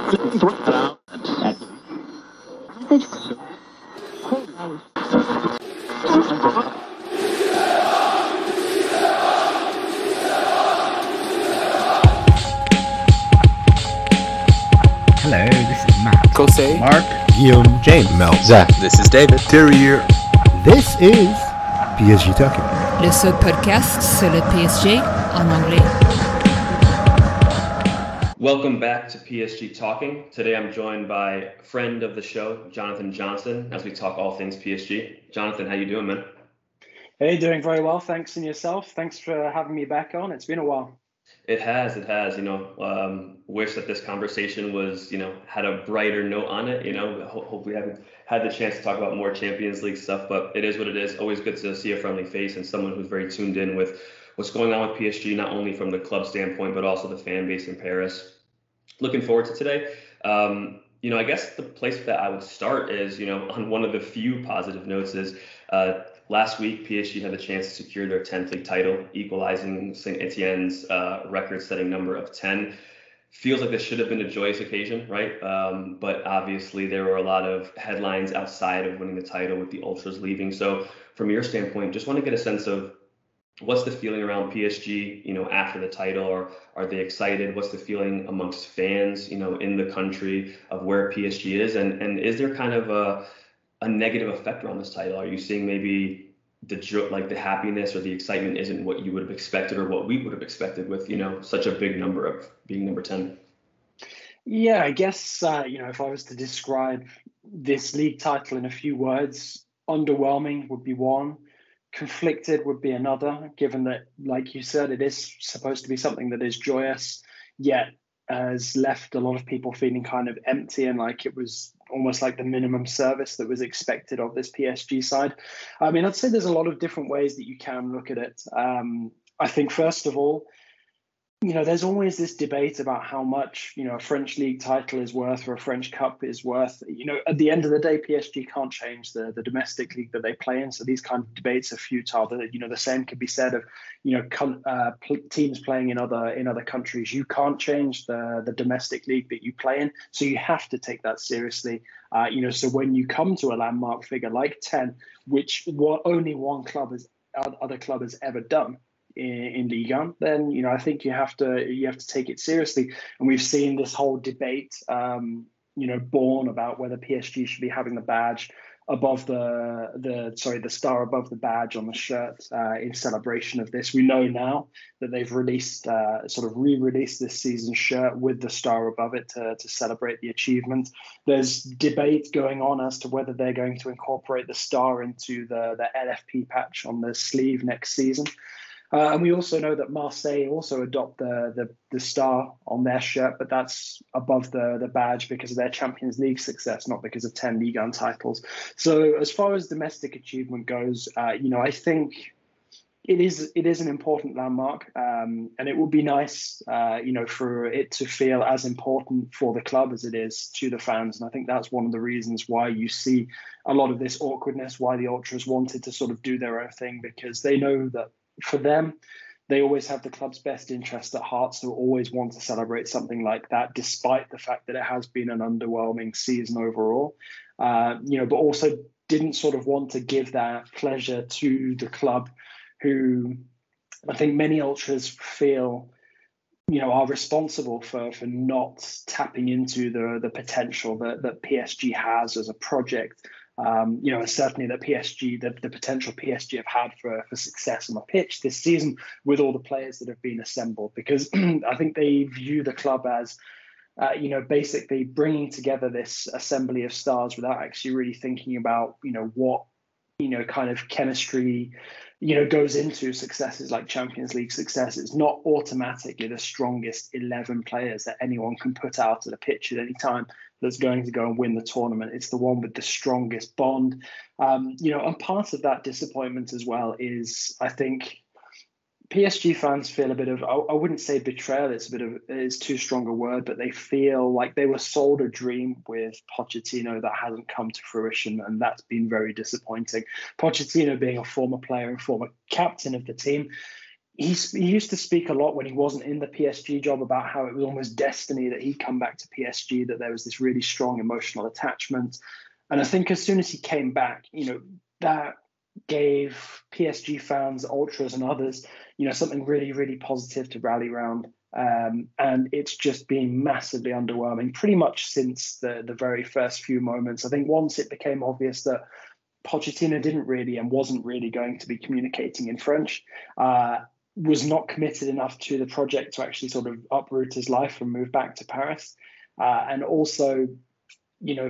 Hello, this is Matt, Kosei, Mark, Guillaume, James, Mel, Zach. This is David. Terry here. This is PSG Talking. Le seul podcast sur le PSG en anglais. Welcome back to PSG Talking. Today I'm joined by a friend of the show, Jonathan Johnson, as we talk all things PSG. Jonathan, how you doing, man? Hey, doing very well. Thanks, and yourself. Thanks for having me back on. It's been a while. It has. Wish that this conversation was, had a brighter note on it. Hope we haven't had the chance to talk about more Champions League stuff, but it is what it is. Always good to see a friendly face and someone who's very tuned in with what's going on with PSG, not only from the club standpoint, but also the fan base in Paris. Looking forward to today. I guess the place that I would start is, on one of the few positive notes is, last week, PSG had the chance to secure their 10th league title, equalizing Saint-Étienne's record-setting number of 10. Feels like this should have been a joyous occasion, right? But obviously, there were a lot of headlines outside of winning the title with the Ultras leaving. So from your standpoint, just want to get a sense of what's the feeling around PSG, after the title, or are they excited? What's the feeling amongst fans, in the country of where PSG is? And is there kind of a negative effect around this title? Are you seeing maybe the happiness or the excitement isn't what you would have expected or what we would have expected with, such a big number of being number 10? Yeah, I guess, if I was to describe this league title in a few words, underwhelming would be one, conflicted would be another, given that, like you said, it is supposed to be something that is joyous, yet has left a lot of people feeling kind of empty and like it was almost like the minimum service that was expected of this PSG side. I mean, I'd say there's a lot of different ways that you can look at it. I think, first of all, there's always this debate about how much, a French league title is worth or a French cup is worth. At the end of the day, PSG can't change the domestic league that they play in. So these kind of debates are futile. The same could be said of, teams playing in other countries. You can't change the domestic league that you play in. So you have to take that seriously. So when you come to a landmark figure like 10, which only one other club has ever done, in Ligue 1, then I think you have to take it seriously. And we've seen this whole debate, born about whether PSG should be having the badge above the star above the badge on the shirt in celebration of this. We know now that they've released re-released this season's shirt with the star above it to celebrate the achievement. There's debate going on as to whether they're going to incorporate the star into the LFP patch on the sleeve next season. And we also know that Marseille also adopt the star on their shirt, but that's above the badge because of their Champions League success, not because of 10 Ligue 1 titles. So as far as domestic achievement goes, I think it is an important landmark, and it would be nice, for it to feel as important for the club as it is to the fans. And I think that's one of the reasons why you see a lot of this awkwardness, why the Ultras wanted to sort of do their own thing, because they know that for them, they always have the club's best interest at heart, so always want to celebrate something like that, despite the fact that it has been an underwhelming season overall. But also didn't sort of want to give that pleasure to the club, who I think many Ultras feel, are responsible for not tapping into the potential that PSG has as a project. And certainly the potential PSG have had for success on the pitch this season with all the players that have been assembled, because I think they view the club as, basically bringing together this assembly of stars without actually really thinking about, what, kind of chemistry, goes into successes like Champions League success. It's not automatically the strongest 11 players that anyone can put out at a pitch at any time that's going to go and win the tournament. It's the one with the strongest bond. And part of that disappointment as well is, I think, PSG fans feel a bit of, I wouldn't say betrayal, it's too strong a word, but they feel like they were sold a dream with Pochettino that hasn't come to fruition, and that's been very disappointing. Pochettino, being a former player and former captain of the team, he used to speak a lot when he wasn't in the PSG job about how it was almost destiny that he'd come back to PSG, that there was this really strong emotional attachment. And I think as soon as he came back, that gave PSG fans, ultras, and others, something really, really positive to rally around. And it's just been massively underwhelming pretty much since the very first few moments. I think once it became obvious that Pochettino didn't really and wasn't really going to be communicating in French, was not committed enough to the project to actually sort of uproot his life and move back to Paris. And also,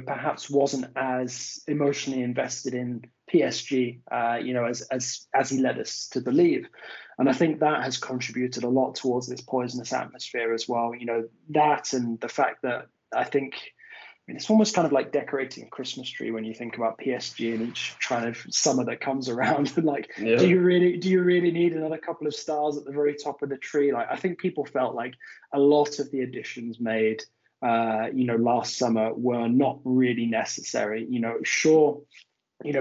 perhaps wasn't as emotionally invested in PSG, as he led us to believe. And I think that has contributed a lot towards this poisonous atmosphere as well. That and the fact that I think, it's almost kind of like decorating a Christmas tree when you think about PSG and each kind of summer that comes around. Do you really need another couple of stars at the very top of the tree? I think people felt like a lot of the additions made, last summer were not really necessary. Sure,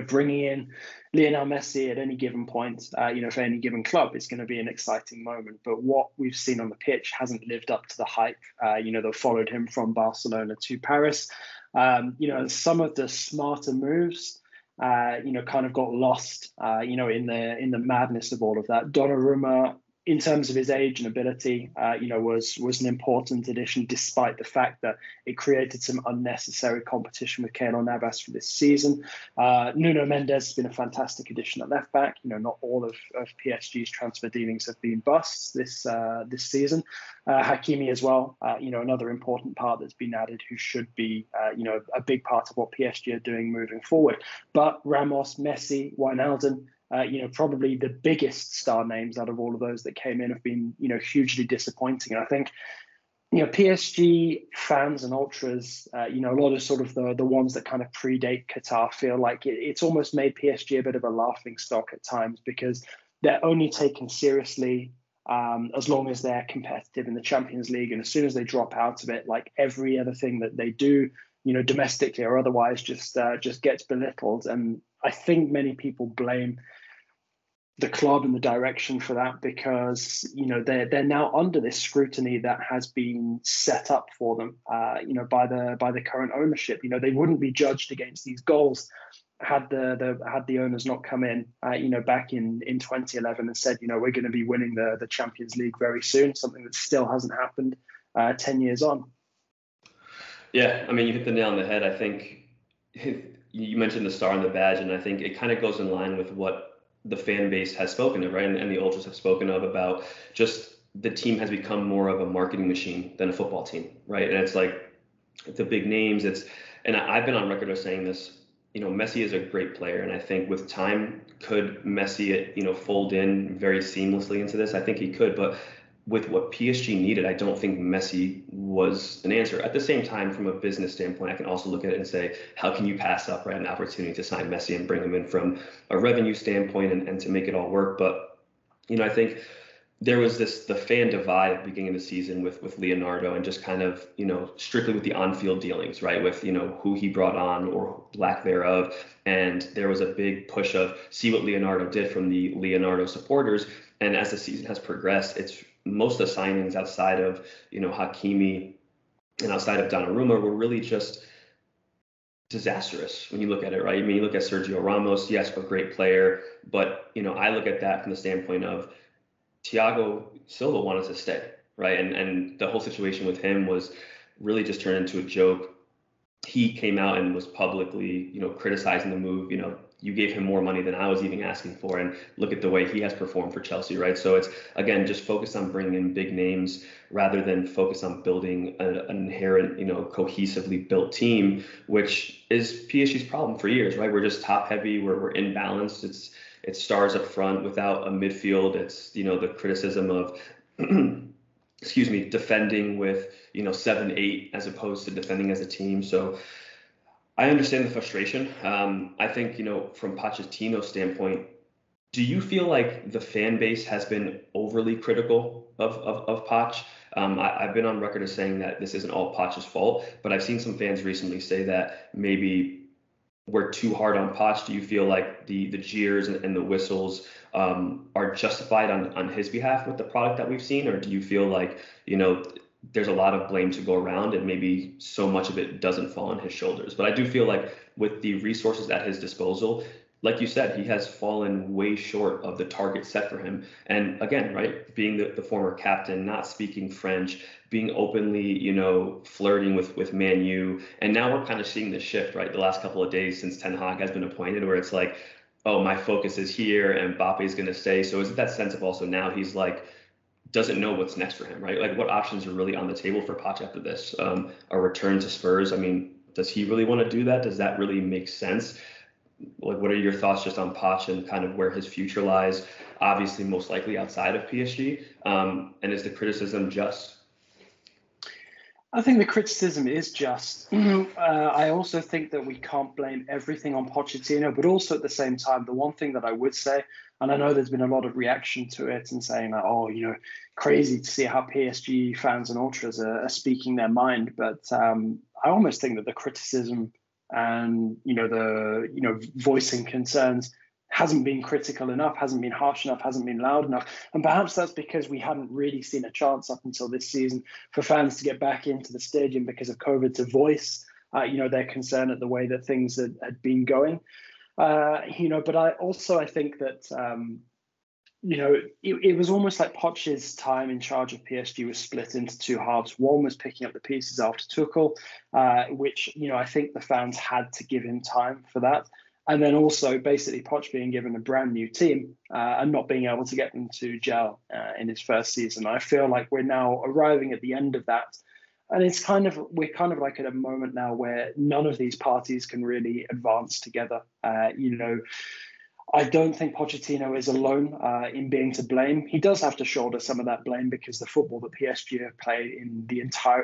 bringing in Lionel Messi at any given point, for any given club is going to be an exciting moment. But what we've seen on the pitch hasn't lived up to the hype, that followed him from Barcelona to Paris. And some of the smarter moves, kind of got lost, in the madness of all of that. Donnarumma, in terms of his age and ability, was an important addition, despite the fact that it created some unnecessary competition with Keylor Navas for this season. Nuno Mendes has been a fantastic addition at left back. Not all of PSG's transfer dealings have been busts this season. Hakimi as well, another important part that's been added, who should be, a big part of what PSG are doing moving forward. But Ramos, Messi, Wijnaldum, probably the biggest star names out of all of those that came in have been, hugely disappointing. And I think, PSG fans and ultras, a lot of sort of the ones that kind of predate Qatar feel like it's almost made PSG a bit of a laughing stock at times, because they're only taken seriously as long as they're competitive in the Champions League. And as soon as they drop out of it, like every other thing that they do, domestically or otherwise, just gets belittled. And I think many people blame the club and the direction for that, because they're now under this scrutiny that has been set up for them by the current ownership. They wouldn't be judged against these goals had the owners not come in back in 2011 and said, we're going to be winning the Champions League very soon, something that still hasn't happened 10 years on. Yeah, I mean, you hit the nail on the head. I think you mentioned the star on the badge, and I think it kind of goes in line with what the fan base has spoken of, right? And the ultras have spoken of, about just the team has become more of a marketing machine than a football team, right? And it's like the big names. And I've been on record of saying this, Messi is a great player. And I think with time, could Messi, fold in very seamlessly into this? I think he could, but with what PSG needed, I don't think Messi was an answer. At the same time, from a business standpoint, I can also look at it and say, how can you pass up, right, an opportunity to sign Messi and bring him in from a revenue standpoint and to make it all work? But, I think there was the fan divide at the beginning of the season with Leonardo, and just kind of, strictly with the on-field dealings, right, with, who he brought on or lack thereof. And there was a big push of see what Leonardo did from the Leonardo supporters. And as the season has progressed, it's most of the signings outside of, Hakimi and outside of Donnarumma were really just disastrous when you look at it, right? I mean, you look at Sergio Ramos, yes, a great player, but, I look at that from the standpoint of Thiago Silva wanted to stay, right? And the whole situation with him was really just turned into a joke. He came out and was publicly, criticizing the move. You gave him more money than I was even asking for, and look at the way he has performed for Chelsea, right? So it's, again, just focus on bringing in big names rather than focus on building an inherent, cohesively built team, which is PSG's problem for years, right? We're just top heavy, we're imbalanced. It's stars up front without a midfield. It's, the criticism of, defending with, 7-8 as opposed to defending as a team. So I understand the frustration. I think, from Pochettino's standpoint, do you feel like the fan base has been overly critical of Poch? I've been on record as saying that this isn't all Poch's fault, but I've seen some fans recently say that maybe we're too hard on Poch? Do you feel like the jeers and the whistles are justified on his behalf with the product that we've seen, or do you feel like, there's a lot of blame to go around and maybe so much of it doesn't fall on his shoulders? But I do feel like with the resources at his disposal, like you said, he has fallen way short of the target set for him. And again, right, being the former captain, not speaking French, being openly, flirting with Man U. And now we're kind of seeing the shift, right, the last couple of days since Ten Hag has been appointed, where it's like, oh, my focus is here and Mbappe is going to stay. So is it that sense of also now he's like, doesn't know what's next for him, right? Like, what options are really on the table for Poch after this? A return to Spurs? I mean, does he really want to do that? Does that really make sense? Like, what are your thoughts just on Poch and kind of where his future lies? Obviously, most likely outside of PSG. And is the criticism just? I think the criticism is just. I also think that we can't blame everything on Pochettino, but also at the same time, the one thing that I would say, and I know there's been a lot of reaction to it and saying that, crazy to see how PSG fans and ultras are speaking their mind. But I almost think that the criticism and, voicing concerns hasn't been critical enough, hasn't been harsh enough, hasn't been loud enough. And perhaps that's because we hadn't really seen a chance up until this season for fans to get back into the stadium because of COVID to voice, their concern at the way that things had been going. But I think that, it was almost like Poch's time in charge of PSG was split into two halves. One was picking up the pieces after Tuchel, which, I think the fans had to give him time for that. And then also basically Poch being given a brand new team and not being able to get them to gel in his first season. I feel like we're now arriving at the end of that. And we're kind of like at a moment now where none of these parties can really advance together. I don't think Pochettino is alone in being to blame. He does have to shoulder some of that blame because the football that PSG have played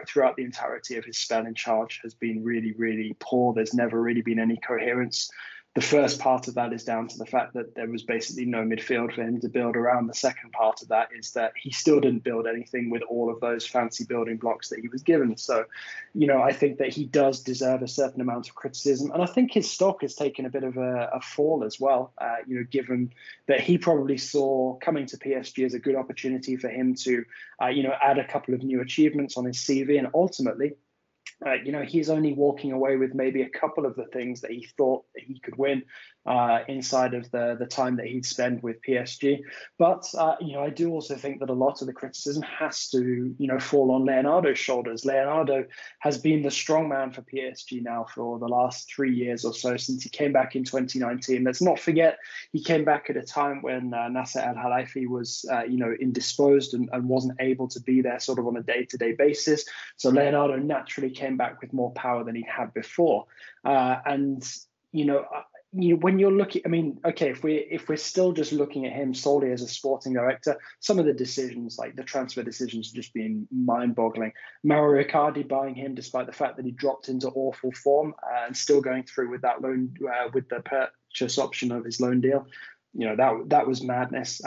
throughout the entirety of his spell in charge has been really, really poor. There's never really been any coherence. The first part of that is down to the fact that there was basically no midfield for him to build around. The second part of that is that he still didn't build anything with all of those fancy building blocks that he was given. So, I think that he does deserve a certain amount of criticism. And I think his stock has taken a bit of a fall as well, given that he probably saw coming to PSG as a good opportunity for him to, add a couple of new achievements on his CV. And ultimately, he's only walking away with maybe a couple of the things that he thought that he could win inside of the time that he'd spend with PSG. But, I do also think that a lot of the criticism has to, fall on Leonardo's shoulders. Leonardo has been the strong man for PSG now for the last 3 years or so since he came back in 2019. Let's not forget, he came back at a time when Nasser Al-Khelaifi was, indisposed and wasn't able to be there sort of on a day-to-day basis. So Leonardo naturally came back with more power than he had before. When you're looking, if we're still just looking at him solely as a sporting director, some of the decisions, like the transfer decisions, just being mind-boggling. Mauro Icardi buying him, despite the fact that he dropped into awful form, and still going through with that loan, with the purchase option of his loan deal. That was madness.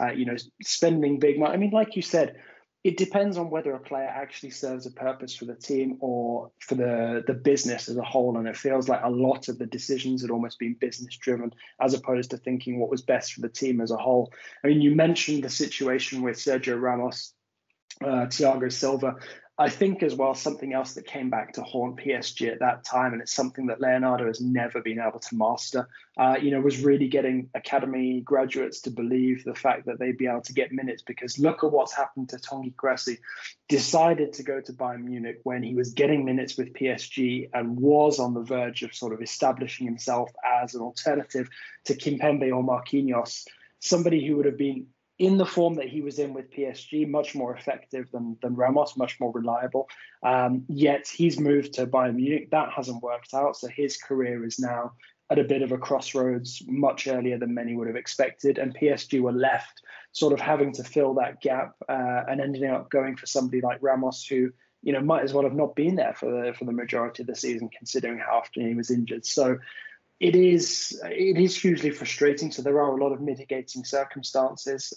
Spending big money. Like you said, it depends on whether a player actually serves a purpose for the team or for the business as a whole. And it feels like a lot of the decisions had almost been business driven as opposed to thinking what was best for the team as a whole. You mentioned the situation with Sergio Ramos, Thiago Silva. I think as well, something else that came back to haunt PSG at that time, and it's something that Leonardo has never been able to master, was really getting academy graduates to believe the fact that they'd be able to get minutes, because look at what's happened to Tanguy Kressi. Decided to go to Bayern Munich when he was getting minutes with PSG and was on the verge of sort of establishing himself as an alternative to Kimpembe or Marquinhos, somebody who would have been in the form that he was in with PSG, much more effective than Ramos, much more reliable. Yet he's moved to Bayern Munich. That hasn't worked out. So his career is now at a bit of a crossroads much earlier than many would have expected. And PSG were left sort of having to fill that gap and ending up going for somebody like Ramos, who, might as well have not been there for the majority of the season, considering how often he was injured. So it is hugely frustrating. So there are a lot of mitigating circumstances,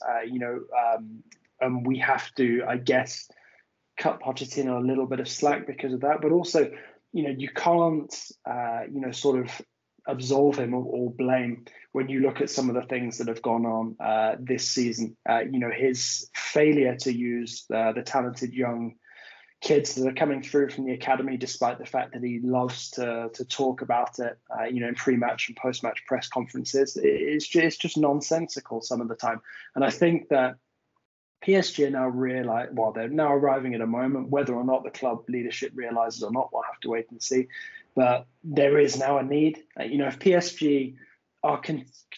and we have to, I guess, cut Pochettino a little bit of slack because of that. But also, you can't, sort of absolve him of all blame when you look at some of the things that have gone on this season. His failure to use the talented young kids that are coming through from the academy, despite the fact that he loves to talk about it, in pre-match and post-match press conferences, it's just nonsensical some of the time. And I think that PSG now they're now arriving at a moment, whether or not the club leadership realizes or not, we'll have to wait and see. But there is now a need. If PSG are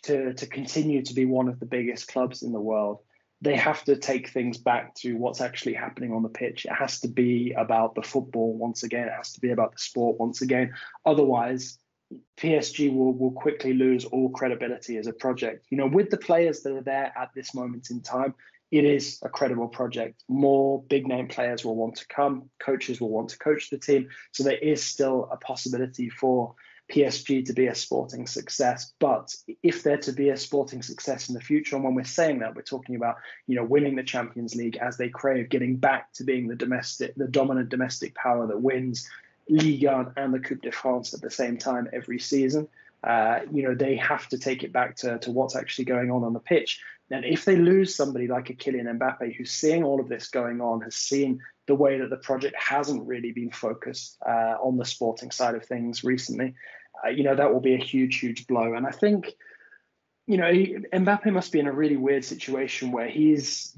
to continue to be one of the biggest clubs in the world, they have to take things back to what's actually happening on the pitch. It has to be about the football once again. It has to be about the sport once again. Otherwise, PSG will quickly lose all credibility as a project. With the players that are there at this moment in time, it is a credible project. More big name players will want to come. Coaches will want to coach the team. So there is still a possibility for PSG to be a sporting success. But if they're to be a sporting success in the future, and when we're saying that, we're talking about, winning the Champions League as they crave, getting back to being the dominant domestic power that wins Ligue and the Coupe de France at the same time every season. They have to take it back to what's actually going on the pitch. And if they lose somebody like a Kylian Mbappe, who's seeing all of this going on, has seen the way that the project hasn't really been focused on the sporting side of things recently, that will be a huge, huge blow. And I think, Mbappe must be in a really weird situation where he's,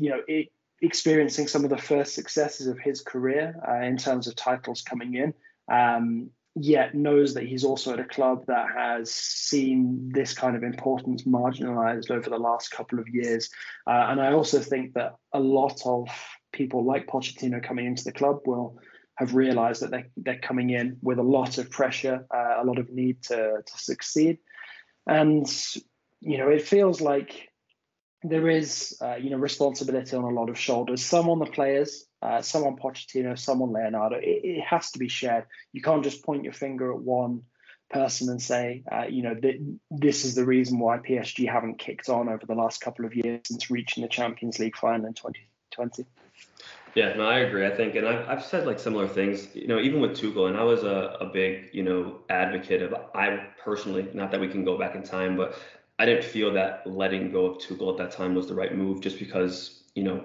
experiencing some of the first successes of his career in terms of titles coming in. Yet knows that he's also at a club that has seen this kind of importance marginalized over the last couple of years. And I also think that a lot of people like Pochettino coming into the club will have realized that they're coming in with a lot of pressure, a lot of need to succeed. And, it feels like there is, responsibility on a lot of shoulders, some on the players, some on Pochettino, some on Leonardo. It has to be shared. You can't just point your finger at one person and say, this is the reason why PSG haven't kicked on over the last couple of years since reaching the Champions League final in 2020. Yeah, no, I agree. I think, and I've said similar things, even with Tuchel, and I was a big, advocate of, I personally, not that we can go back in time, but I didn't feel that letting go of Tuchel at that time was the right move, just because,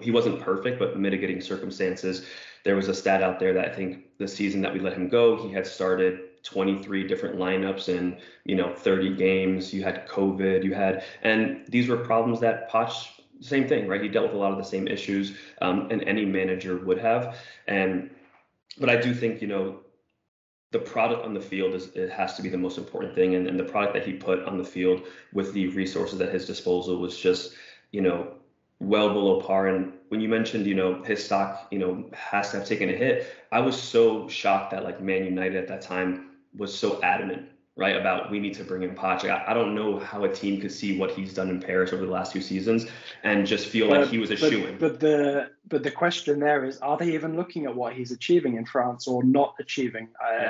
he wasn't perfect, but mitigating circumstances. There was a stat out there that I think the season that we let him go, he had started 23 different lineups in, 30 games. You had COVID, and these were problems that Poch, same thing, right? He dealt with a lot of the same issues, and any manager would have. But I do think, the product on the field it has to be the most important thing. And the product that he put on the field with the resources at his disposal was just, well below par. And when you mentioned, his stock, has to have taken a hit, I was so shocked that Man United at that time was so adamant, right, about we need to bring in Poch. I don't know how a team could see what he's done in Paris over the last 2 seasons and just feel like he was a shoo-in. But the question there is, are they even looking at what he's achieving in France or not achieving?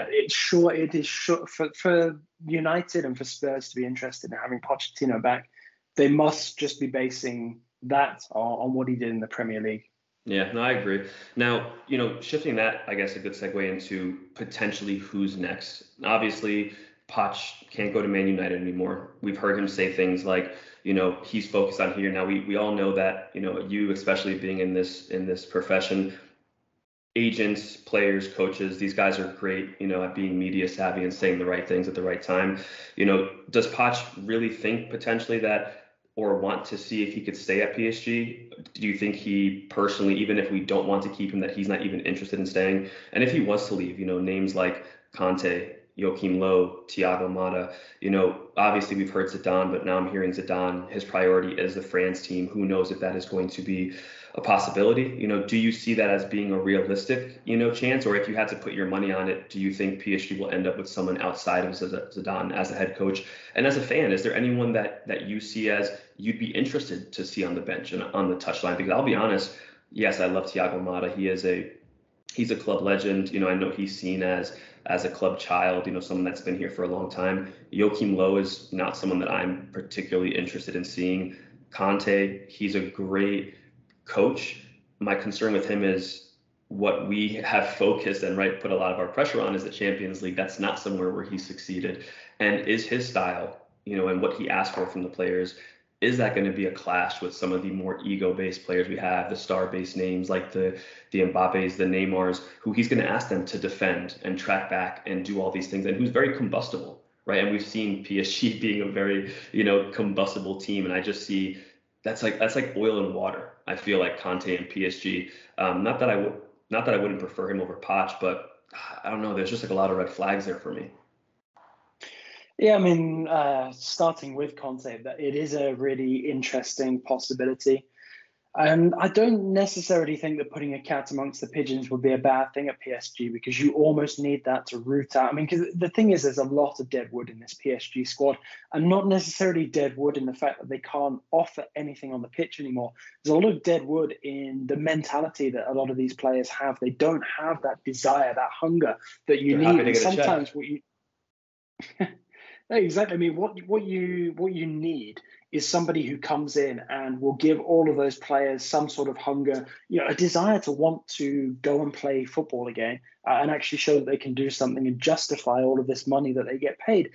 It is for United and for Spurs to be interested in having Pochettino back. They must just be basing that on what he did in the Premier League. Yeah, no, I agree. Now, shifting that, I guess a good segue into potentially who's next. Obviously, Poch can't go to Man United anymore. We've heard him say things like, he's focused on here. Now, we all know that, you especially being in this profession, agents, players, coaches, these guys are great, at being media savvy and saying the right things at the right time. Does Poch really think potentially that, or want to see if he could stay at PSG? Do you think he personally, even if we don't want to keep him, that he's not even interested in staying? And if he was to leave, names like Conte, Joachim Low, Thiago Motta, obviously we've heard Zidane, but now I'm hearing Zidane, his priority is the France team. Who knows if that is going to be a possibility? Do you see that as being a realistic, chance? Or if you had to put your money on it, do you think PSG will end up with someone outside of Zidane as a head coach? And as a fan, is there anyone that you see as you'd be interested to see on the bench and on the touchline? Because I'll be honest, yes, I love Thiago Motta. He's a club legend. I know he's seen as a club child, someone that's been here for a long time. Joachim Low is not someone that I'm particularly interested in seeing. Conte, he's a great coach. My concern with him is what we have focused and put a lot of our pressure on is the Champions League. That's not somewhere where he succeeded. And is his style, and what he asked for from the players, is that going to be a clash with some of the more ego-based players we have, the star-based names like the Mbappes, the Neymars, who he's going to ask them to defend and track back and do all these things, and who's very combustible, right? And we've seen PSG being a very, combustible team, and I just see that's like oil and water. I feel like Conte and PSG. Not that I wouldn't prefer him over Poch, but I don't know. There's just like a lot of red flags there for me. Yeah, I mean, starting with Conte, that it is a really interesting possibility. And I don't necessarily think that putting a cat amongst the pigeons would be a bad thing at PSG, because you almost need that to root out. I mean, because the thing is, there's a lot of dead wood in this PSG squad, and not necessarily dead wood in the fact that they can't offer anything on the pitch anymore. There's a lot of dead wood in the mentality that a lot of these players have. They don't have that desire, that hunger that you need. And sometimes what you exactly. I mean, what you need is somebody who comes in and will give all of those players some sort of hunger, a desire to want to go and play football again, and actually show that they can do something and justify all of this money that they get paid.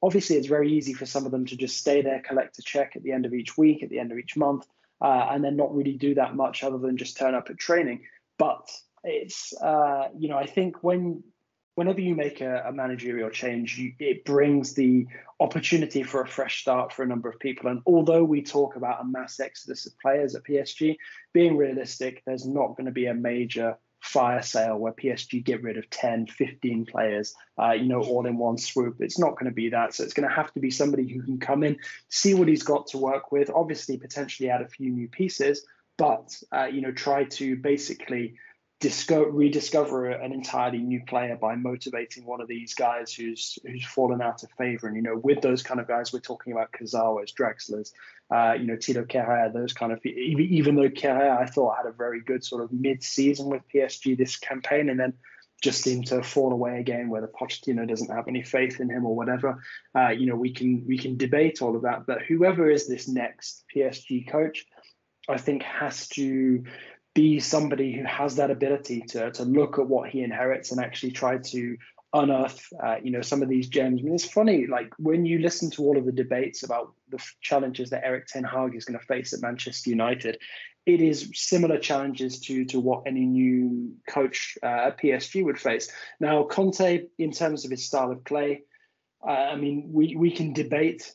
Obviously, it's very easy for some of them to just stay there, collect a check at the end of each week, at the end of each month, and then not really do that much other than just turn up at training. But it's, I think whenever you make a managerial change, it brings the opportunity for a fresh start for a number of people. And although we talk about a mass exodus of players at PSG, being realistic, there's not going to be a major fire sale where PSG get rid of 10, 15 players, all in one swoop. It's not going to be that. So it's going to have to be somebody who can come in, see what he's got to work with, obviously potentially add a few new pieces, but, try to basically rediscover an entirely new player by motivating one of these guys who's fallen out of favor. And with those kind of guys, we're talking about Kazawas, Drexlers, Tito Kerrer, those kind of, even though Kerrer I thought had a very good sort of mid-season with PSG this campaign, and then just seemed to fall away again, whether Pochettino doesn't have any faith in him or whatever. We can debate all of that, but whoever is this next PSG coach, I think has to be somebody who has that ability to look at what he inherits and actually try to unearth, some of these gems. I mean, it's funny, like when you listen to all of the debates about the challenges that Erik ten Hag is going to face at Manchester United, it is similar challenges to what any new coach at PSG would face. Now, Conte, in terms of his style of play, we can debate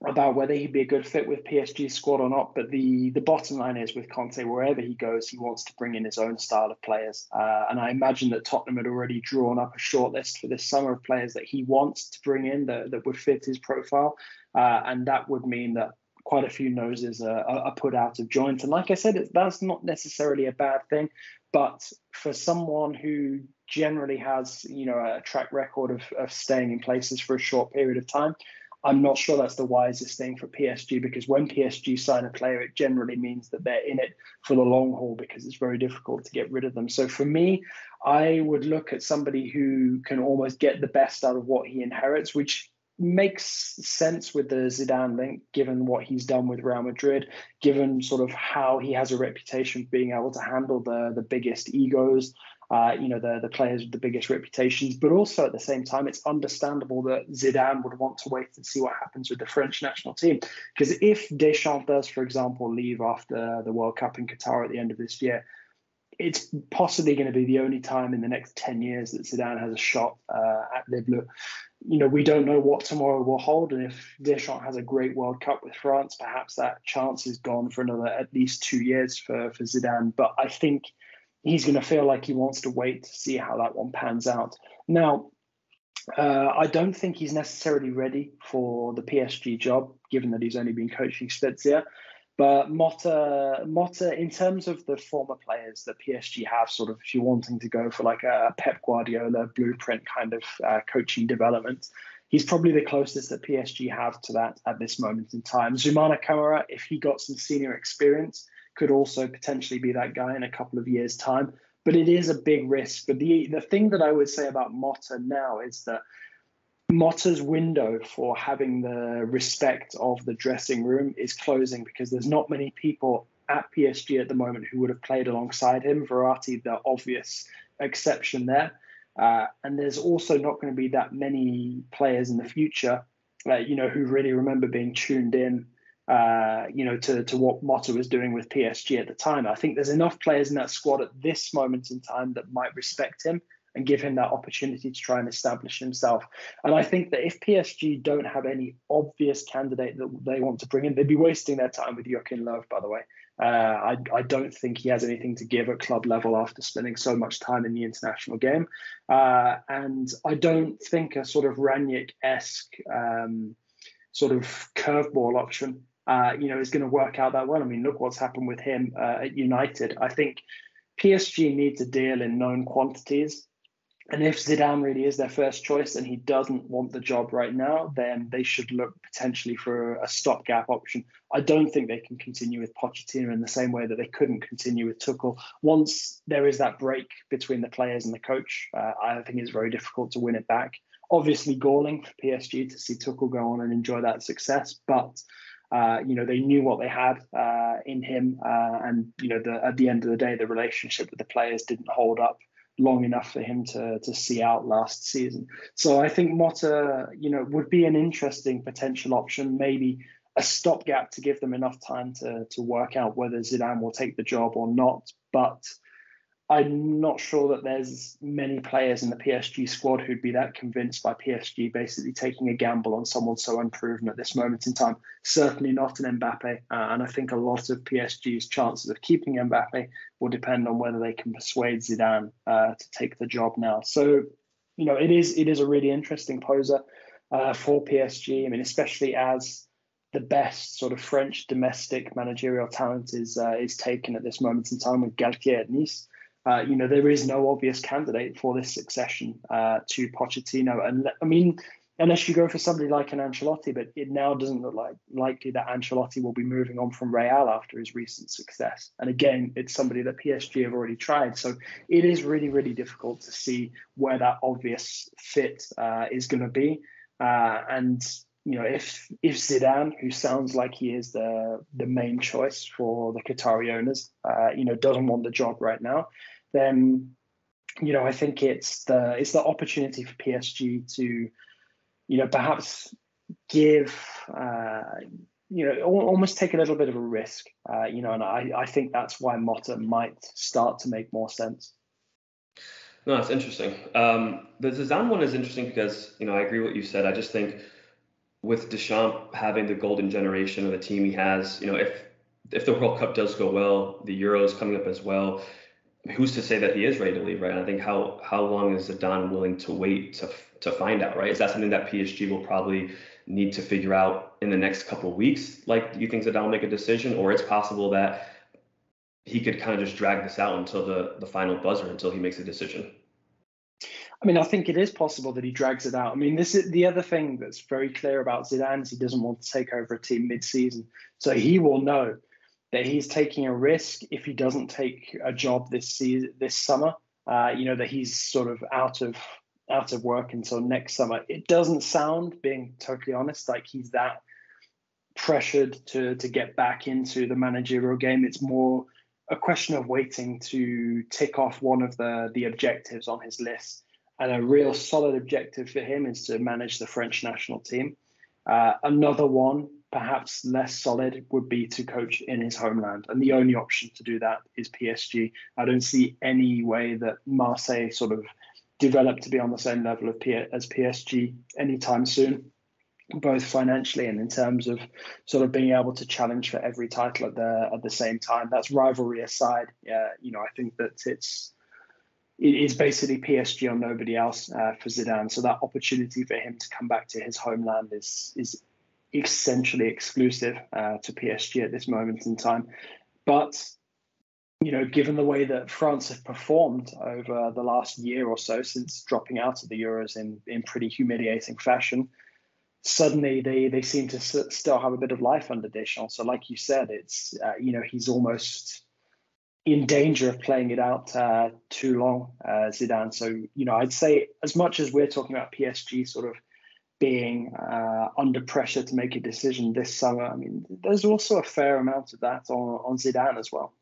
about whether he'd be a good fit with PSG's squad or not. But the bottom line is, with Conte, wherever he goes, he wants to bring in his own style of players. And I imagine that Tottenham had already drawn up a shortlist for this summer of players that he wants to bring in that would fit his profile. And that would mean that quite a few noses are put out of joint. And like I said, that's not necessarily a bad thing. But for someone who generally has, a track record of staying in places for a short period of time, I'm not sure that's the wisest thing for PSG, because when PSG sign a player, it generally means that they're in it for the long haul, because it's very difficult to get rid of them. So for me, I would look at somebody who can almost get the best out of what he inherits, which makes sense with the Zidane link, given what he's done with Real Madrid, given sort of how he has a reputation for being able to handle the biggest egos, the players with the biggest reputations. But also at the same time, it's understandable that Zidane would want to wait and see what happens with the French national team. Because if Deschamps does, for example, leave after the World Cup in Qatar at the end of this year, it's possibly going to be the only time in the next 10 years that Zidane has a shot at Ligue 1. We don't know what tomorrow will hold. And if Deschamps has a great World Cup with France, perhaps that chance is gone for another at least 2 years for Zidane. But I think he's going to feel like he wants to wait to see how that one pans out. Now, I don't think he's necessarily ready for the PSG job, given that he's only been coaching Spezia. But Motta, in terms of the former players that PSG have, sort of, if you're wanting to go for like a Pep Guardiola blueprint kind of coaching development, he's probably the closest that PSG have to that at this moment in time. Zoumana Kamara, if he got some senior experience, could also potentially be that guy in a couple of years' time. But it is a big risk. But the thing that I would say about Motta now is that Motta's window for having the respect of the dressing room is closing, because there's not many people at PSG at the moment who would have played alongside him. Verratti, the obvious exception there. And there's also not going to be that many players in the future, who really remember being tuned in, to what Motta was doing with PSG at the time. I think there's enough players in that squad at this moment in time that might respect him and give him that opportunity to try and establish himself. And I think that if PSG don't have any obvious candidate that they want to bring in, they'd be wasting their time with Joachim Löw, by the way. I don't think he has anything to give at club level after spending so much time in the international game. And I don't think a sort of Rangnick-esque sort of curveball option, is going to work out that well. I mean, look what's happened with him at United. I think PSG needs a deal in known quantities. And if Zidane really is their first choice and he doesn't want the job right now, then they should look potentially for a stopgap option. I don't think they can continue with Pochettino in the same way that they couldn't continue with Tuchel. Once there is that break between the players and the coach, I think it's very difficult to win it back. Obviously galling for PSG to see Tuchel go on and enjoy that success, but they knew what they had in him, and at the end of the day, the relationship with the players didn't hold up long enough for him to see out last season. So I think Motta, would be an interesting potential option, maybe a stopgap to give them enough time to work out whether Zidane will take the job or not. But I'm not sure that there's many players in the PSG squad who'd be that convinced by PSG basically taking a gamble on someone so unproven at this moment in time. Certainly not an Mbappe. And I think a lot of PSG's chances of keeping Mbappe will depend on whether they can persuade Zidane to take the job now. So, it is a really interesting poser for PSG. I mean, especially as the best sort of French domestic managerial talent is taken at this moment in time with Galtier at Nice. There is no obvious candidate for this succession to Pochettino. And I mean, unless you go for somebody like an Ancelotti, but it now doesn't look likely that Ancelotti will be moving on from Real after his recent success. And again, it's somebody that PSG have already tried. So it is really, really difficult to see where that obvious fit is going to be. If Zidane, who sounds like he is the main choice for the Qatari owners, doesn't want the job right now, then I think it's the opportunity for PSG to perhaps give almost take a little bit of a risk, and I think that's why Motta might start to make more sense. No, it's interesting. The Zidane one is interesting because I agree with what you said. I just think with Deschamps having the golden generation of the team he has, if the World Cup does go well, the Euros coming up as well, who's to say that he is ready to leave, right? And I think how long is Zidane willing to wait to find out, right? Is that something that PSG will probably need to figure out in the next couple of weeks? Like, do you think Zidane will make a decision, or it's possible that he could kind of just drag this out until the final buzzer, until he makes a decision? I mean, I think it is possible that he drags it out. I mean, this is the other thing that's very clear about Zidane is he doesn't want to take over a team mid-season. So he will know that he's taking a risk if he doesn't take a job this summer, that he's sort of out of work until next summer. It doesn't sound, being totally honest, like he's that pressured to get back into the managerial game. It's more a question of waiting to tick off one of the objectives on his list. And a real solid objective for him is to manage the French national team. Another one, perhaps less solid, would be to coach in his homeland. And the only option to do that is PSG. I don't see any way that Marseille sort of develop to be on the same level as PSG anytime soon, both financially and in terms of sort of being able to challenge for every title at the same time. That's rivalry aside. I think that it is basically PSG or nobody else for Zidane. So that opportunity for him to come back to his homeland is essentially exclusive to PSG at this moment in time. But, given the way that France have performed over the last year or so since dropping out of the Euros in pretty humiliating fashion, suddenly they seem to still have a bit of life under Deschamps. So like you said, it's, he's almost in danger of playing it out too long, Zidane. So, I'd say as much as we're talking about PSG sort of being under pressure to make a decision this summer. I mean, there's also a fair amount of that on Zidane as well.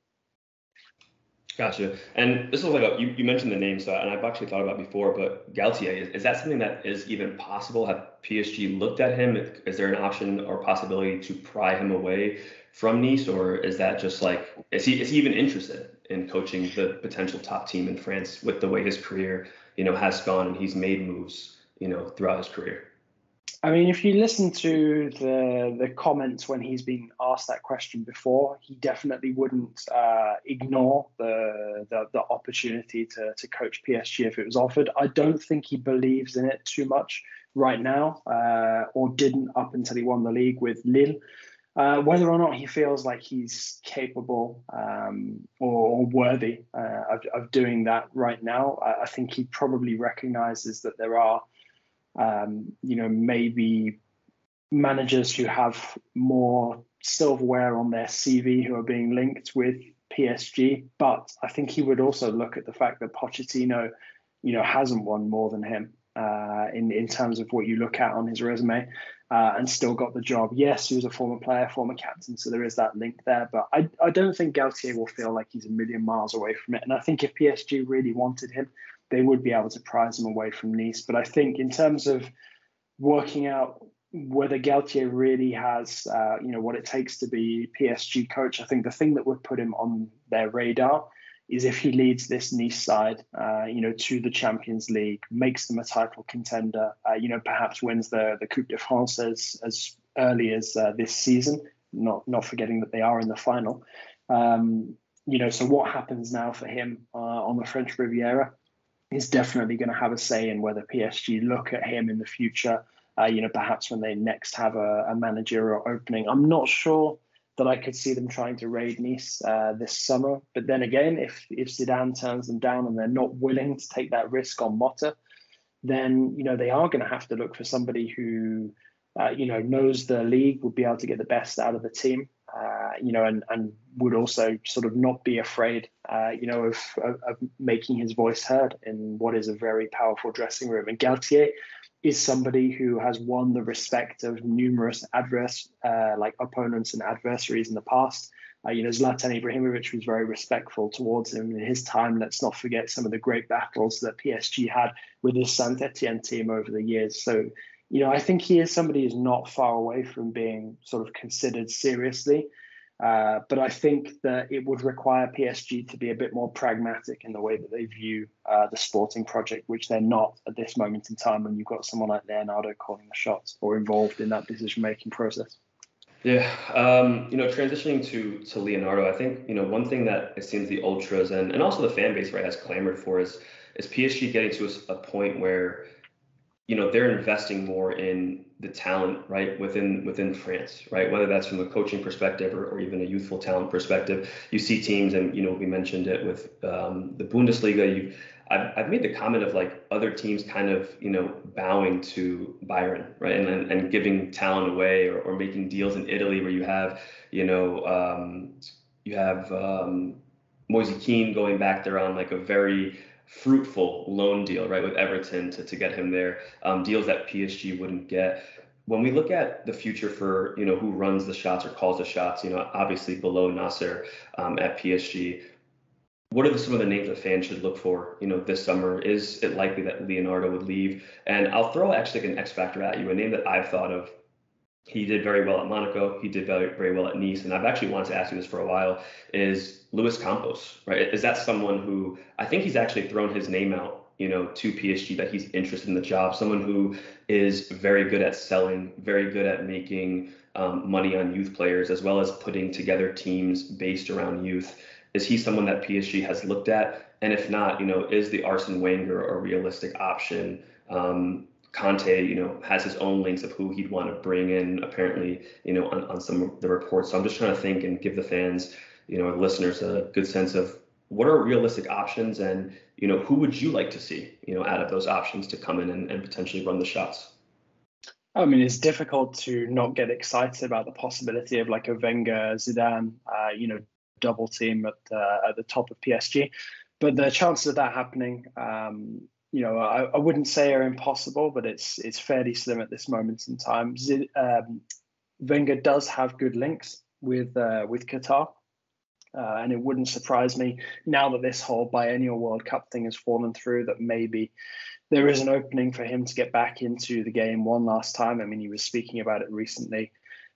Gotcha. And this is like you mentioned the name, and I've actually thought about before, but Galtier, is that something that is even possible? Have PSG looked at him? Is there an option or possibility to pry him away from Nice, or is that just like, is he even interested in coaching the potential top team in France with the way his career, has gone, and he's made moves, throughout his career? I mean, if you listen to the comments when he's been asked that question before, he definitely wouldn't ignore the opportunity to coach PSG if it was offered. I don't think he believes in it too much right now, or didn't up until he won the league with Lille. Whether or not he feels like he's capable or worthy of doing that right now, I think he probably recognizes that there are maybe managers who have more silverware on their CV who are being linked with PSG. But I think he would also look at the fact that Pochettino, hasn't won more than him in terms of what you look at on his resume, and still got the job. Yes, he was a former player, former captain, so there is that link there. But I don't think Galtier will feel like he's a million miles away from it. And I think if PSG really wanted him, they would be able to prize him away from Nice. But I think in terms of working out whether Galtier really has, what it takes to be PSG coach, I think the thing that would put him on their radar is if he leads this Nice side, to the Champions League, makes them a title contender, perhaps wins the Coupe de France as early as this season, not forgetting that they are in the final. So what happens now for him on the French Riviera is definitely going to have a say in whether PSG look at him in the future, perhaps when they next have a managerial opening. I'm not sure that I could see them trying to raid Nice this summer. But then again, if Zidane turns them down and they're not willing to take that risk on Motta, then, they are going to have to look for somebody who, knows the league, would be able to get the best out of the team, and would also sort of not be afraid, of making his voice heard in what is a very powerful dressing room. And Galtier is somebody who has won the respect of numerous opponents and adversaries in the past. Zlatan Ibrahimovic was very respectful towards him in his time. Let's not forget some of the great battles that PSG had with his Saint-Étienne team over the years. So, I think he is somebody who's not far away from being sort of considered seriously. But I think that it would require PSG to be a bit more pragmatic in the way that they view the sporting project, which they're not at this moment in time when you've got someone like Leonardo calling the shots or involved in that decision-making process. Yeah, transitioning to Leonardo, I think, one thing that it seems the ultras and also the fan base, right, has clamored for is PSG getting to a point where, they're investing more in the talent, right, within France, right, whether that's from a coaching perspective or even a youthful talent perspective. You see teams, and, we mentioned it with the Bundesliga. I've made the comment of like other teams kind of, bowing to Bayern, right, and giving talent away or making deals in Italy where you have, Moise Kean going back there on like a very fruitful loan deal, right, with Everton to get him there, deals that PSG wouldn't get. When we look at the future for, who runs the shots or calls the shots, obviously below Nasser at PSG, what are some of the names that fans should look for, this summer? Is it likely that Leonardo would leave? And I'll throw actually like an X factor at you, a name that I've thought of. He did very well at Monaco. He did very, very well at Nice. And I've actually wanted to ask you this for a while, is Luis Campos, right? Is that someone who, I think he's actually thrown his name out, to PSG, that he's interested in the job, someone who is very good at selling, very good at making money on youth players, as well as putting together teams based around youth. Is he someone that PSG has looked at? And if not, is the Arsene Wenger a realistic option? Conte, has his own links of who he'd want to bring in, apparently, on some of the reports. So I'm just trying to think and give the fans, or the listeners a good sense of what are realistic options and, who would you like to see, out of those options to come in and potentially run the shots? I mean, it's difficult to not get excited about the possibility of like a Wenger, Zidane, double team at the top of PSG. But the chances of that happening, I wouldn't say are impossible, but it's fairly slim at this moment in time. Wenger does have good links with Qatar, and it wouldn't surprise me now that this whole biennial World Cup thing has fallen through that maybe there is an opening for him to get back into the game one last time. I mean, he was speaking about it recently.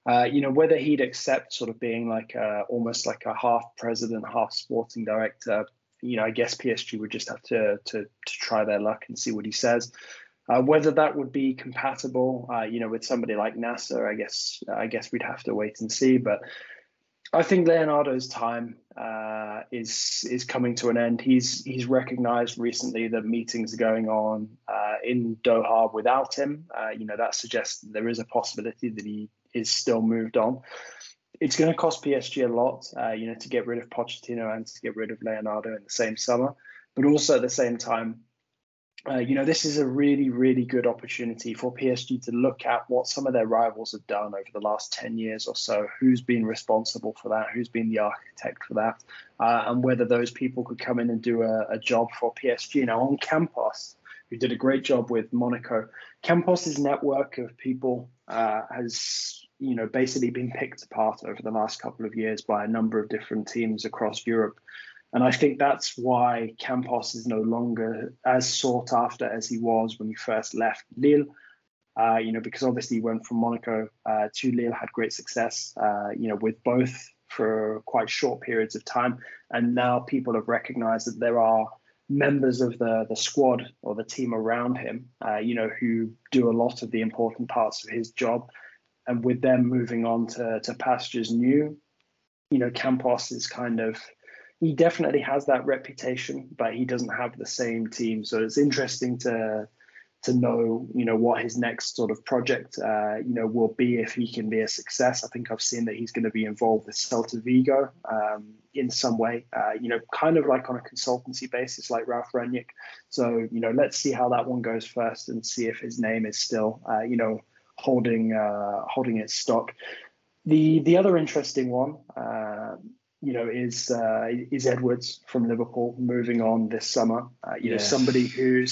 Whether he'd accept sort of being like almost like a half president, half sporting director. I guess PSG would just have to try their luck and see what he says. Whether that would be compatible, with somebody like Nasser, I guess we'd have to wait and see. But I think Leonardo's time is coming to an end. He's recognised recently that meetings are going on in Doha without him. That suggests that there is a possibility that he is still moved on. It's going to cost PSG a lot, to get rid of Pochettino and to get rid of Leonardo in the same summer. But also at the same time, this is a really, really good opportunity for PSG to look at what some of their rivals have done over the last 10 years or so, who's been responsible for that, who's been the architect for that, and whether those people could come in and do a job for PSG. Now, on Campos, who did a great job with Monaco, Campos's network of people has basically been picked apart over the last couple of years by a number of different teams across Europe. And I think that's why Campos is no longer as sought after as he was when he first left Lille, because obviously he went from Monaco to Lille, had great success, with both for quite short periods of time. And now people have recognized that there are members of the squad or the team around him, who do a lot of the important parts of his job. And with them moving on to pastures new, Campos is he definitely has that reputation, but he doesn't have the same team. So it's interesting to know, what his next sort of project, will be if he can be a success. I think I've seen that he's going to be involved with Celta Vigo in some way, kind of like on a consultancy basis, like Ralph Rangnick. So, let's see how that one goes first and see if his name is still, holding its stock. The other interesting one, is Edwards from Liverpool moving on this summer. Somebody who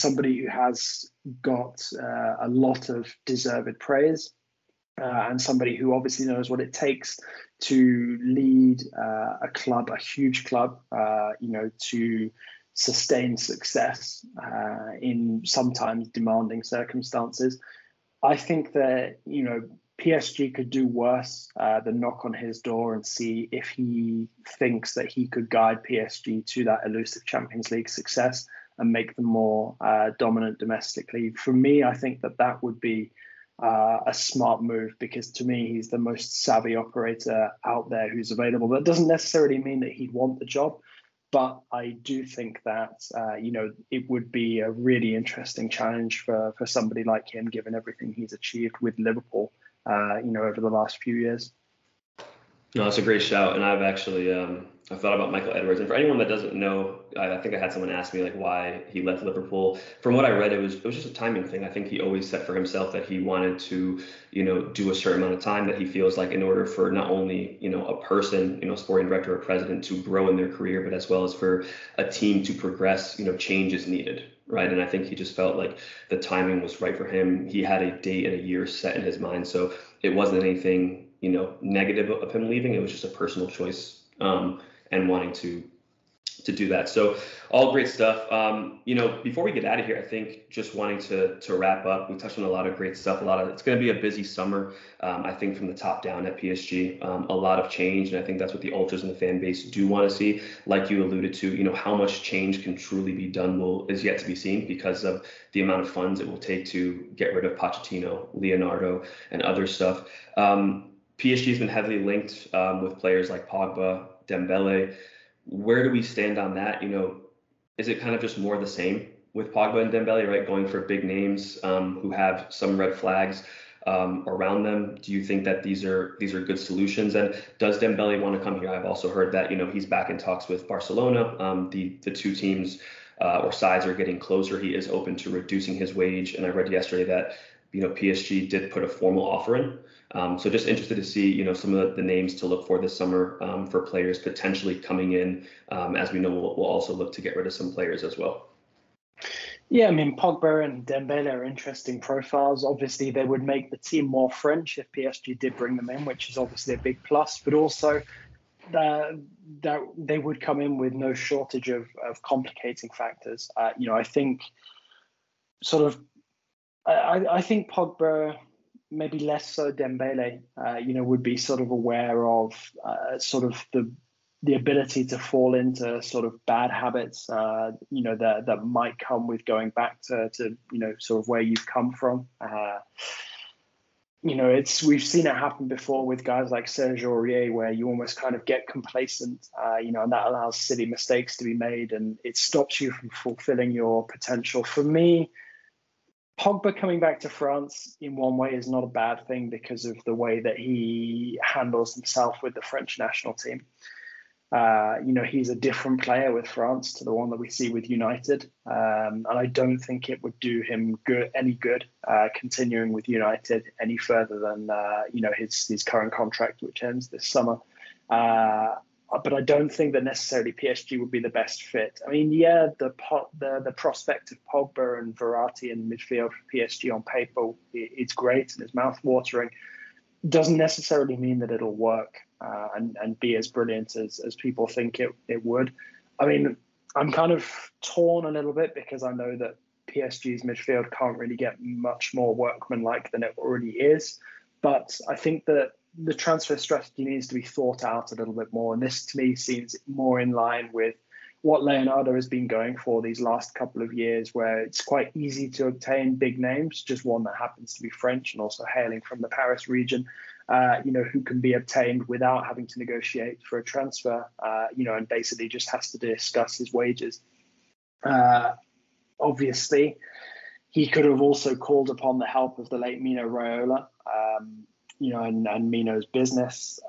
has got a lot of deserved praise, and somebody who obviously knows what it takes to lead a club, a huge club, to sustain success in sometimes demanding circumstances. I think that, PSG could do worse than knock on his door and see if he thinks that he could guide PSG to that elusive Champions League success and make them more dominant domestically. For me, I think that would be a smart move, because to me, he's the most savvy operator out there who's available. That doesn't necessarily mean that he'd want the job, but I do think that, it would be a really interesting challenge for somebody like him, given everything he's achieved with Liverpool, over the last few years. No, that's a great shout. And I've actually, I've thought about Michael Edwards. And for anyone that doesn't know, I think I had someone ask me why he left Liverpool. From what I read, it was just a timing thing. I think he always set for himself that he wanted to, do a certain amount of time, that he feels like in order for not only, a person, sporting director or president to grow in their career, but as well as for a team to progress, change is needed. Right. And I think he just felt like the timing was right for him. He had a date and a year set in his mind. So it wasn't anything, negative of him leaving. It was just a personal choice and wanting to do that. So all great stuff. Before we get out of here, I think just wanting to wrap up, we touched on a lot of great stuff. It's going to be a busy summer. I think from the top down at PSG, a lot of change. And I think that's what the ultras and the fan base do want to see. Like you alluded to, how much change can truly be done is yet to be seen, because of the amount of funds it will take to get rid of Pochettino, Leonardo, and other stuff. PSG has been heavily linked with players like Pogba, Dembele. Where do we stand on that? Is it kind of just more of the same with Pogba and Dembele, right? Going for big names who have some red flags around them. Do you think that these are good solutions? And does Dembele want to come here? I've also heard that, he's back in talks with Barcelona. The two teams or sides are getting closer. He is open to reducing his wage. And I read yesterday that, PSG did put a formal offer in. So just interested to see, some of the names to look for this summer for players potentially coming in. As we know, we'll also look to get rid of some players as well. Yeah, I mean, Pogba and Dembele are interesting profiles. Obviously, they would make the team more French if PSG did bring them in, which is obviously a big plus. But also, that they would come in with no shortage of complicating factors. I think sort of, I think Pogba, maybe less so Dembele, would be sort of aware of sort of the ability to fall into sort of bad habits, that might come with going back to sort of where you've come from. We've seen it happen before with guys like Serge Aurier, where you almost kind of get complacent, and that allows silly mistakes to be made, and it stops you from fulfilling your potential. For me, Pogba coming back to France in one way is not a bad thing because of the way that he handles himself with the French national team. He's a different player with France to the one that we see with United. And I don't think it would do him any good continuing with United any further than, his current contract, which ends this summer. But I don't think that necessarily PSG would be the best fit. I mean, yeah, the prospect of Pogba and Verratti in midfield for PSG on paper, it's great and it's mouth-watering. Doesn't necessarily mean that it'll work and be as brilliant as people think it would. I mean, I'm kind of torn a little bit because I know that PSG's midfield can't really get much more workmanlike than it already is. But I think that the transfer strategy needs to be thought out a little bit more. And this, to me, seems more in line with what Leonardo has been going for these last couple of years, where it's quite easy to obtain big names, just one that happens to be French and also hailing from the Paris region, who can be obtained without having to negotiate for a transfer, and basically just has to discuss his wages. Obviously, he could have also called upon the help of the late Mino Raiola, and Mino's business.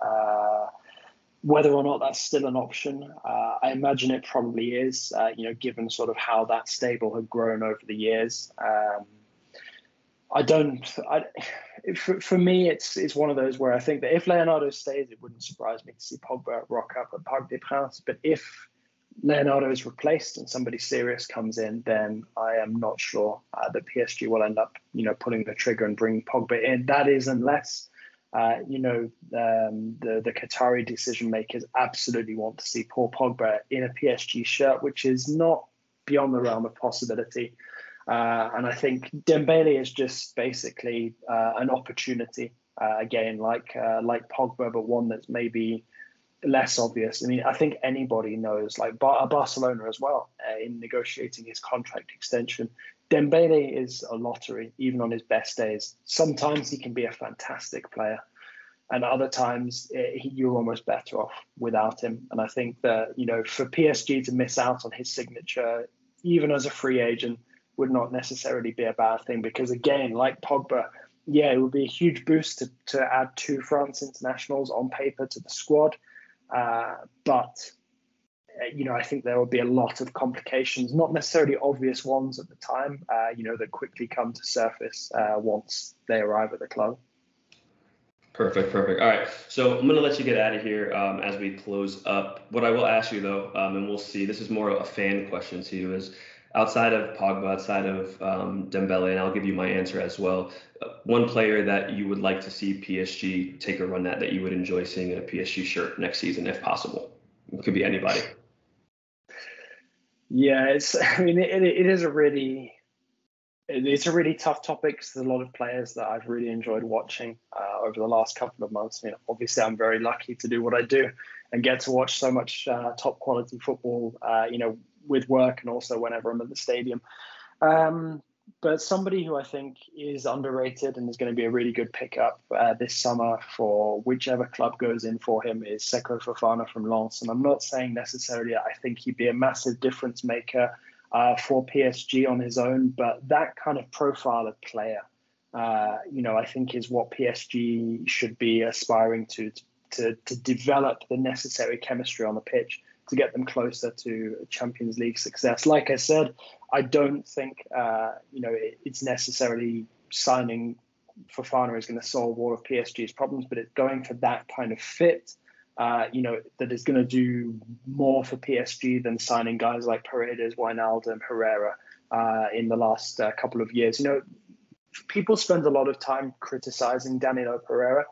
Whether or not that's still an option, I imagine it probably is, given sort of how that stable had grown over the years. For me, it's one of those where I think that if Leonardo stays, it wouldn't surprise me to see Pogba rock up at Parc des Princes. But if Leonardo is replaced and somebody serious comes in, then I am not sure that PSG will end up, pulling the trigger and bringing Pogba in. That is unless the Qatari decision makers absolutely want to see Paul Pogba in a PSG shirt, which is not beyond the realm of possibility. And I think Dembele is just basically an opportunity, again, like Pogba, but one that's maybe less obvious. I mean, I think anybody knows, like Barcelona as well, in negotiating his contract extension, Dembele is a lottery, even on his best days. Sometimes he can be a fantastic player, and other times you're almost better off without him. And I think that, for PSG to miss out on his signature, even as a free agent, would not necessarily be a bad thing, because again, like Pogba, it would be a huge boost to add 2 France internationals on paper to the squad. But I think there will be a lot of complications, not necessarily obvious ones at the time, that quickly come to surface once they arrive at the club. Perfect. All right. So I'm going to let you get out of here as we close up. What I will ask you, though, and we'll see, this is more a fan question to you, is outside of Pogba, outside of Dembele, and I'll give you my answer as well, one player that you would like to see PSG take a run at, that you would enjoy seeing in a PSG shirt next season, if possible. It could be anybody. Yeah, it is a really tough topic, because there's a lot of players that I've really enjoyed watching over the last couple of months. I mean, obviously, I'm very lucky to do what I do and get to watch so much top quality football, with work and also whenever I'm at the stadium. But somebody who I think is underrated and is going to be a really good pickup this summer for whichever club goes in for him is Seko Fofana from Lens. And I'm not saying necessarily I think he'd be a massive difference maker for PSG on his own, but that kind of profile of player, I think is what PSG should be aspiring to develop the necessary chemistry on the pitch to get them closer to Champions League success. Like I said, I don't think it's necessarily signing Fofana is going to solve all of PSG's problems, but it's going for that kind of fit, that is going to do more for PSG than signing guys like Paredes, Wijnaldum, Herrera, in the last couple of years. You know, people spend a lot of time criticizing Danilo Pereira,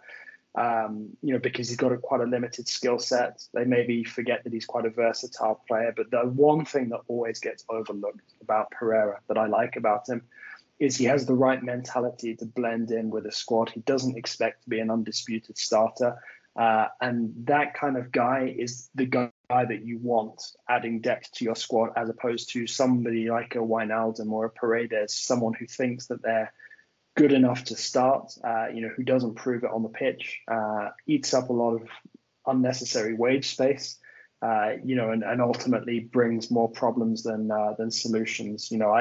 you know, because he's got quite a limited skill set. They maybe forget that he's quite a versatile player. But the one thing that always gets overlooked about Pereira that I like about him is he has the right mentality to blend in with a squad. He doesn't expect to be an undisputed starter. And that kind of guy is the guy that you want adding depth to your squad, as opposed to somebody like a Wijnaldum or a Paredes, someone who thinks that they're good enough to start, you know, who doesn't prove it on the pitch, eats up a lot of unnecessary wage space, you know, and ultimately brings more problems than solutions. You know,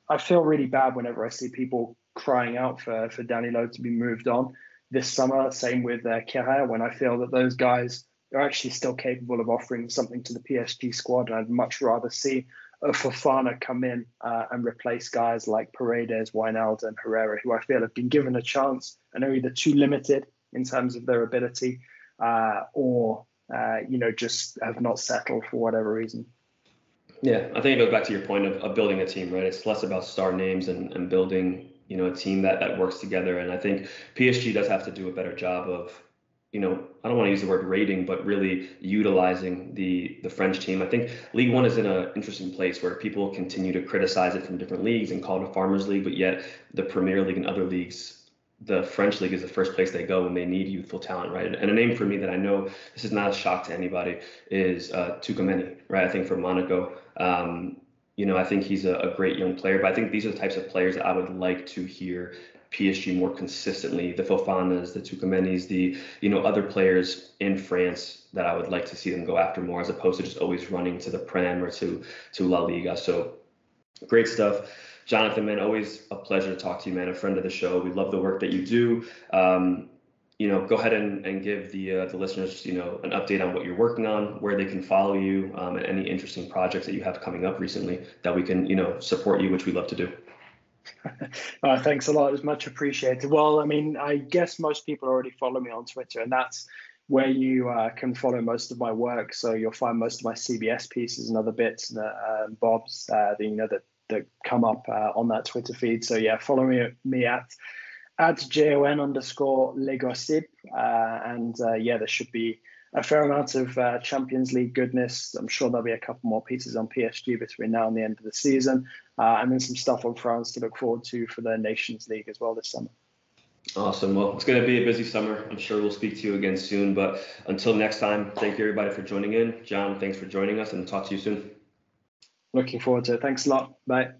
I feel really bad whenever I see people crying out for Danilo to be moved on this summer. Same with Kehrer, when I feel that those guys are actually still capable of offering something to the PSG squad. And I'd much rather see a Fofana come in and replace guys like Paredes, Wijnaldum, and Herrera, who I feel have been given a chance and are either too limited in terms of their ability or, you know, just have not settled for whatever reason. Yeah, I think it goes back to your point of building a team, right? It's less about star names and building, you know, a team that works together. And I think PSG does have to do a better job of, you know, I don't want to use the word rating, but really utilizing the French team. I think Ligue 1 is in an interesting place where people continue to criticize it from different leagues and call it a farmers league, but yet the Premier League and other leagues, the French league is the first place they go when they need youthful talent, right? And a name for me that I know this is not a shock to anybody is Tukameni, right? I think for Monaco, you know, I think he's a great young player, but I think these are the types of players that I would like to hear PSG more consistently. The Fofanas, the Tukamenis, the, you know, other players in France that I would like to see them go after more, as opposed to just always running to the Prem or to La Liga. So great stuff. Jonathan, man, always a pleasure to talk to you, man, a friend of the show. We love the work that you do. You know, go ahead and give the listeners, you know, an update on what you're working on, where they can follow you, and any interesting projects that you have coming up recently that we can, you know, support you, which we love to do. Thanks a lot. It's much appreciated. Well, I mean, I guess most people already follow me on Twitter, and that's where you can follow most of my work. So you'll find most of my CBS pieces and other bits and bobs, you know, that come up on that Twitter feed. So yeah, follow me at @JON_Legosip. And yeah, there should be a fair amount of Champions League goodness. I'm sure there'll be a couple more pieces on PSG between now and the end of the season. And then some stuff on France to look forward to for the Nations League as well this summer. Awesome. Well, it's going to be a busy summer. I'm sure we'll speak to you again soon. But until next time, thank you everybody for joining in. John, thanks for joining us, and talk to you soon. Looking forward to it. Thanks a lot. Bye.